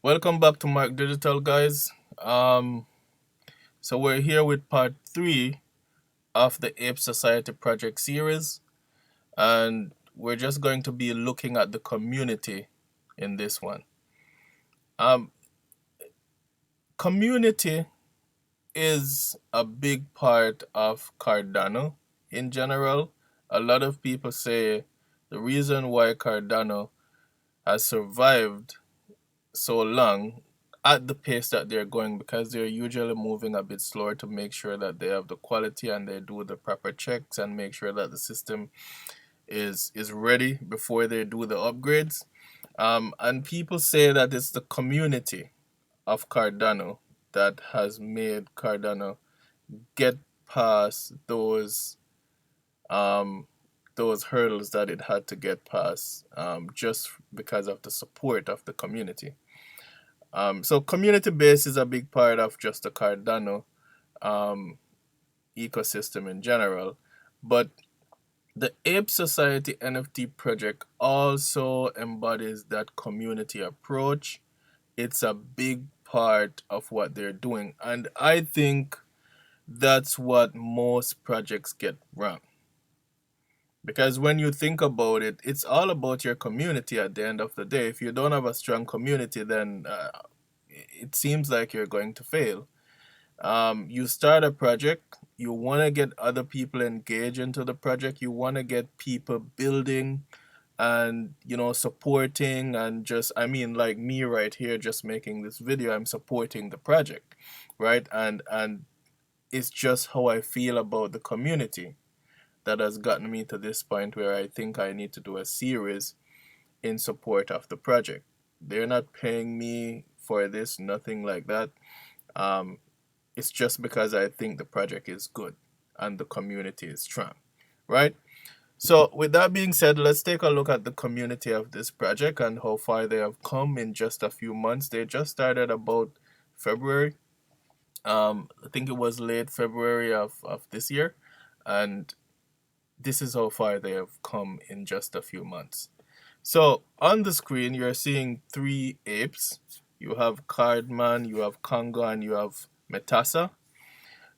Welcome back to Mark Digital, guys. So we're here with part three of the Ape Society project series, and we're just going to be looking at the community in this one. Um, Community is a big part of Cardano in general. A lot of people say the reason why Cardano has survived so long at the pace that they're going because they're usually moving a bit slower to make sure that they have the quality and they do the proper checks and make sure that the system is ready before they do the upgrades. And people say that it's the community of Cardano that has made Cardano get past um, those hurdles that it had to get past just because of the support of the community. So community base is a big part of just the Cardano um, ecosystem in general, but the Ape Society NFT project also embodies that community approach. It's a big part of what they're doing, and I think that's what most projects get wrong. Because when you think about it, it's all about your community at the end of the day. If you don't have a strong community, then it seems like you're going to fail. You start a project, you want to get other people engaged into the project, you want to get people building and supporting, and just, I mean, like me right here just making this video, I'm supporting the project, right? And it's just how I feel about the community that has gotten me to this point where I think I need to do a series in support of the project. They're not paying me for this, nothing like that. um, it's just because I think the project is good and the community is strong, right? So, with that being said, let's take a look at the community of this project and how far they have come in just a few months. They just started about February. I think it was late February of this year. And this is how far they have come in just a few months. So, on the screen, you're seeing three apes. You have Cardman, you have Congo, and you have Metassa.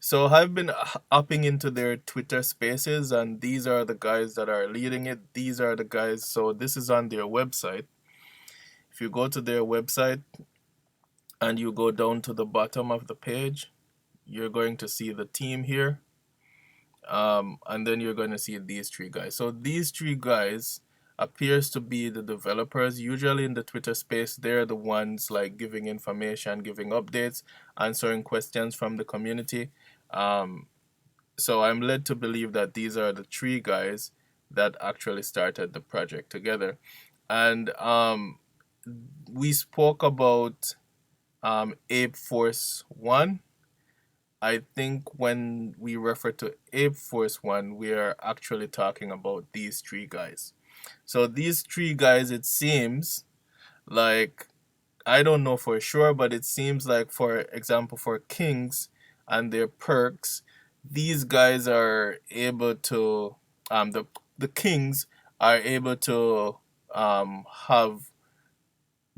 So I've been hopping into their Twitter spaces, and these are the guys that are leading it. These are the guys. So this is on their website. If you go to their website and you go down to the bottom of the page, you're going to see the team here. And then you're going to see these three guys. So these three guys appears to be the developers. Usually in the Twitter space, they're the ones like giving information, giving updates, answering questions from the community. Um, So I'm led to believe that these are the three guys that actually started the project together. And we spoke about Ape Force One. I think when we refer to Ape Force One, we are actually talking about these three guys. So these three guys, it seems like, I don't know for sure, but it seems like, for example, for Kings and their perks, these guys are able to, the Kings are able to have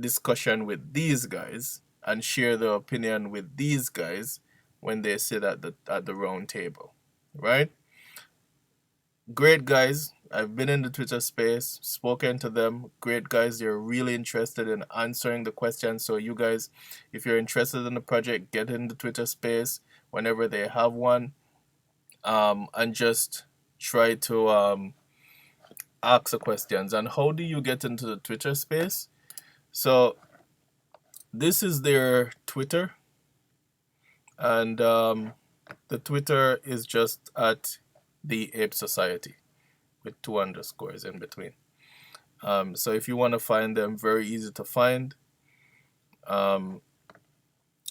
discussion with these guys and share their opinion with these guys when they sit at the round table, right? Great guys. I've been in the Twitter space, spoken to them. Great guys. They're really interested in answering the questions. So, you guys, if you're interested in the project, get in the Twitter space whenever they have one, and just try to ask the questions. And how do you get into the Twitter space? So, this is their Twitter, and the Twitter is just at the Ape Society with two underscores in between. So if you want to find them, very easy to find. Um,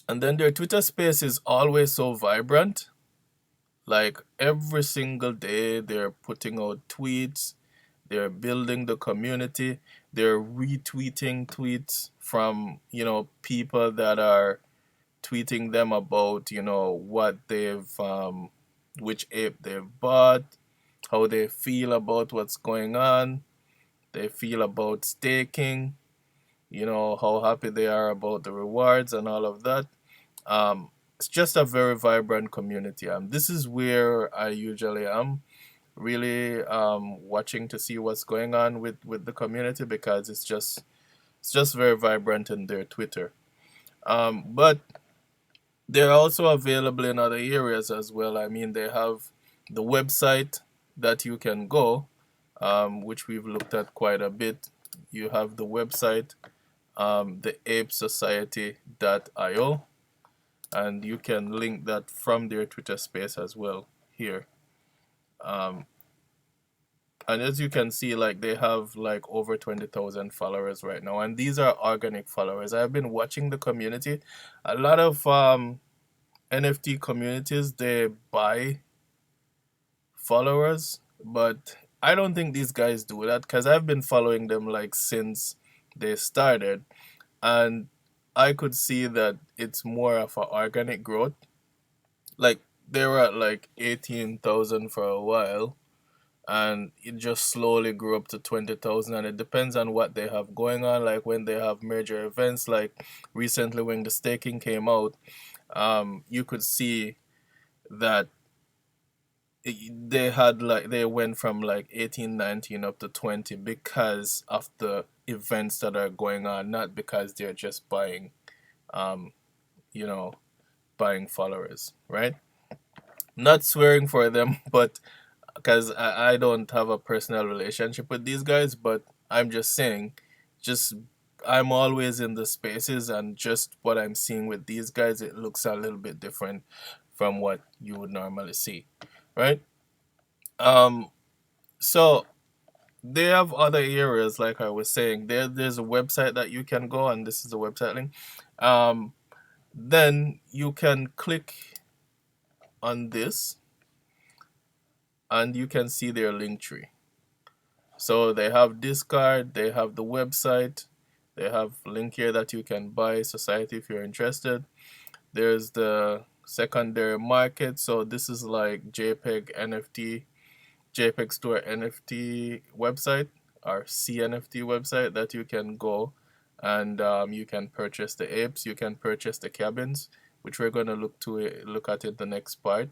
and then their Twitter space is always so vibrant. Like every single day, they're putting out tweets, they're building the community, they're retweeting tweets from, people that are tweeting them about, what which ape they've bought, how they feel about what's going on, they feel about staking. how happy they are about the rewards and all of that. It's just a very vibrant community. This is where I usually am, really watching to see what's going on with the community, because it's just very vibrant in their Twitter. But they're also available in other areas as well. I mean, they have the website that you can go, which we've looked at quite a bit. You have the website, the apesociety.io, and you can link that from their Twitter space as well here. Um, and as you can see, like, they have like over 20,000 followers right now, and these are organic followers. I've been watching the community. A lot of NFT communities, they buy followers, but I don't think these guys do that, because I've been following them like since they started, and I could see that it's more of an organic growth. Like, they were at like 18,000 for a while, and it just slowly grew up to 20,000, and it depends on what they have going on. Like, when they have major events, like recently when the staking came out, you could see that they went from like 18, 19 up to 20 because of the events that are going on, not because they're just um you know buying followers, right? Not swearing for them, but because I don't have a personal relationship with these guys, but I'm just saying, just I'm always in the spaces, and just what I'm seeing with these guys, it looks a little bit different from what you would normally see, right? um so they have other areas, like I was saying. There's a website that you can go, and this is the website link. Um, then you can click on this, and you can see their link tree. So they have Discord, they have the website, they have link here that you can buy Society if you're interested. There's the secondary market. So this is like JPEG Store NFT website, or cnft website, that you can go, and you can purchase the apes, you can purchase the cabins, which we're going to look at in the next part.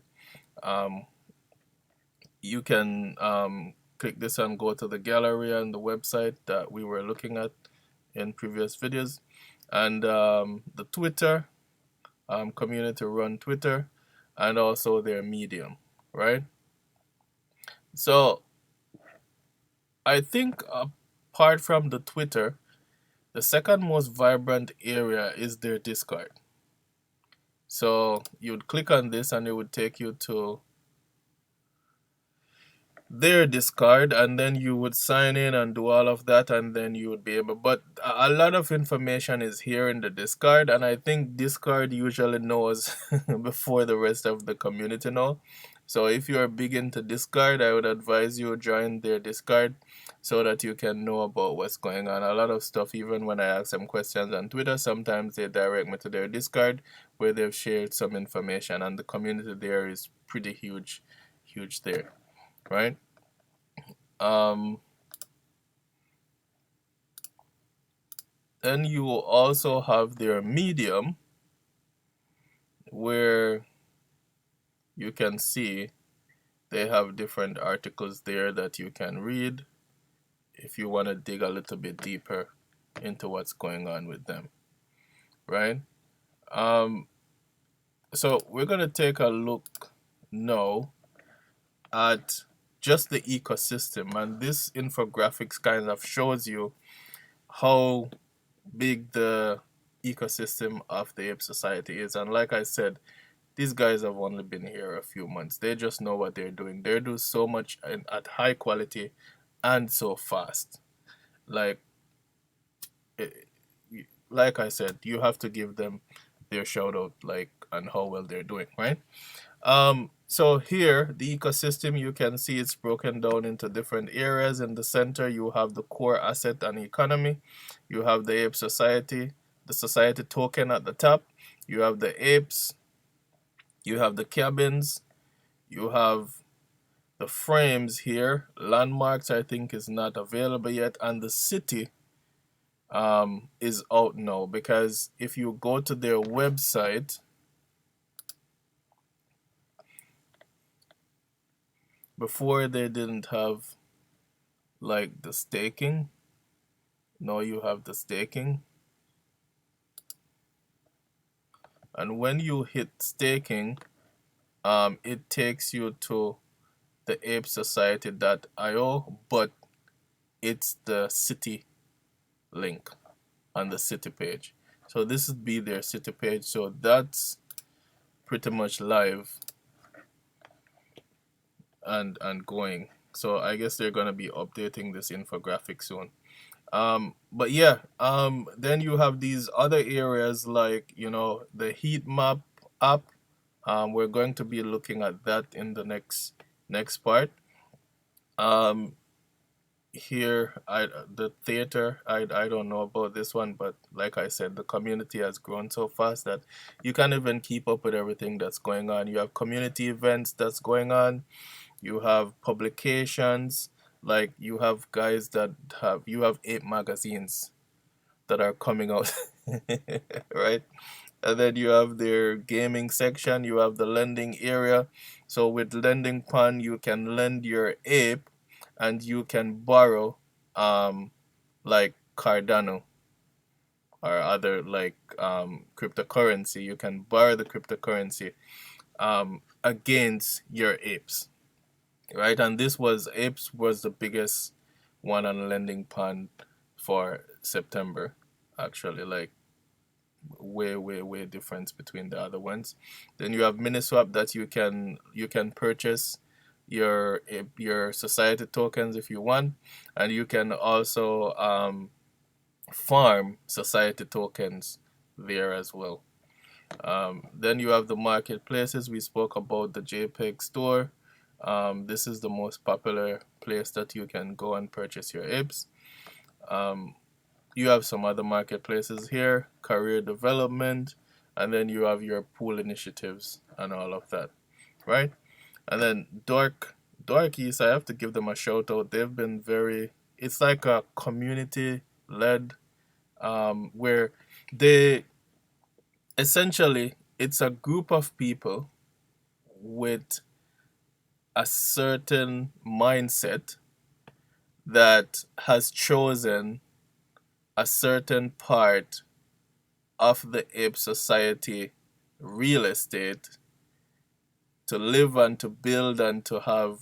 Um, you can click this and go to the gallery and the website that we were looking at in previous videos, and the Twitter, community run Twitter, and also their Medium, right? So I think, apart from the Twitter, the second most vibrant area is their Discord. So you would click on this, and it would take you to their Discord, and then you would sign in and do all of that, and then you would be able. But a lot of information is here in the Discord, and I think Discord usually knows before the rest of the community know. So if you are big into Discord, I would advise you join their Discord, so that you can know about what's going on. A lot of stuff, even when I ask them questions on Twitter, sometimes they direct me to their Discord, where they've shared some information, and the community there is pretty huge, huge there, right? Um, then you will also have their Medium, where you can see they have different articles there that you can read if you want to dig a little bit deeper into what's going on with them, right? Um, so we're going to take a look now at just the ecosystem, and this infographics kind of shows you how big the ecosystem of the Ape Society is. And like I said, these guys have only been here a few months. They just know what they're doing. They do so much at high quality and so fast. Like, eh, like I said, you have to give them their shout out, like, on how well they're doing, right? So here, the ecosystem, you can see it's broken down into different areas. In the center, you have the core asset and economy. You have the Ape Society, the society token at the top. You have the apes. You have the cabins. You have the frames here. Landmarks, I think, is not available yet. And the city is out now, because if you go to their website, before they didn't have like the staking. Now you have the staking, and when you hit staking, it takes you to the apesociety.io, but it's the city link on the city page. So this would be their city page. So that's pretty much live and going. So I guess they're gonna be updating this infographic soon. But yeah, then you have these other areas like, the heat map app. We're going to be looking at that in the next part. Um, Here, the theater, I don't know about this one, but like I said, the community has grown so fast that you can't even keep up with everything that's going on. You have community events that's going on. You have publications, like you have guys that you have 8 magazines that are coming out, right? And then you have their gaming section, you have the lending area. So with lending pan, you can lend your ape and you can borrow like Cardano or other like cryptocurrency. You can borrow the cryptocurrency against your apes, right? And this was apes was the biggest one on lending pan for September, actually, like way difference between the other ones. Then you have Miniswap that you can purchase your society tokens if you want, and you can also farm society tokens there as well. Then you have the marketplaces. We spoke about the JPEG store. This is the most popular place that you can go and purchase your apes. Um, you have some other marketplaces here, career development, and then you have your pool initiatives and all of that, right? And then Darkies, I have to give them a shout out. They've been very, it's like a community led, where they essentially, it's a group of people with a certain mindset that has chosen a certain part of the Ape Society real estate to live and to build and to have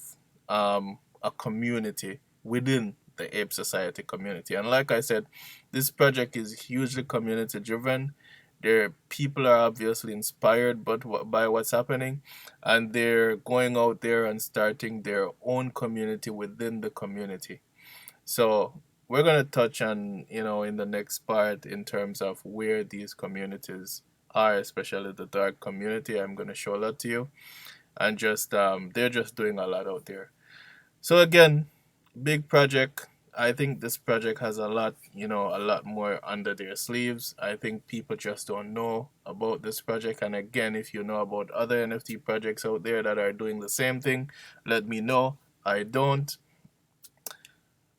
a community within the Ape Society community. And like I said, this project is hugely community driven. Their people are obviously inspired by what's happening, and they're going out there and starting their own community within the community. So we're gonna touch on, in the next part in terms of where these communities are, especially the dark community. I'm gonna show that to you, and just they're just doing a lot out there. So again, big project. I think this project has a lot more under their sleeves. I think people just don't know about this project. And again, if you know about other NFT projects out there that are doing the same thing, let me know. I don't.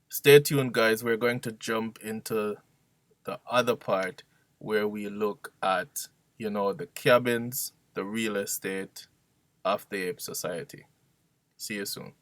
Stay tuned, guys. We're going to jump into the other part where we look at, the cabins, the real estate of the Ape Society. See you soon.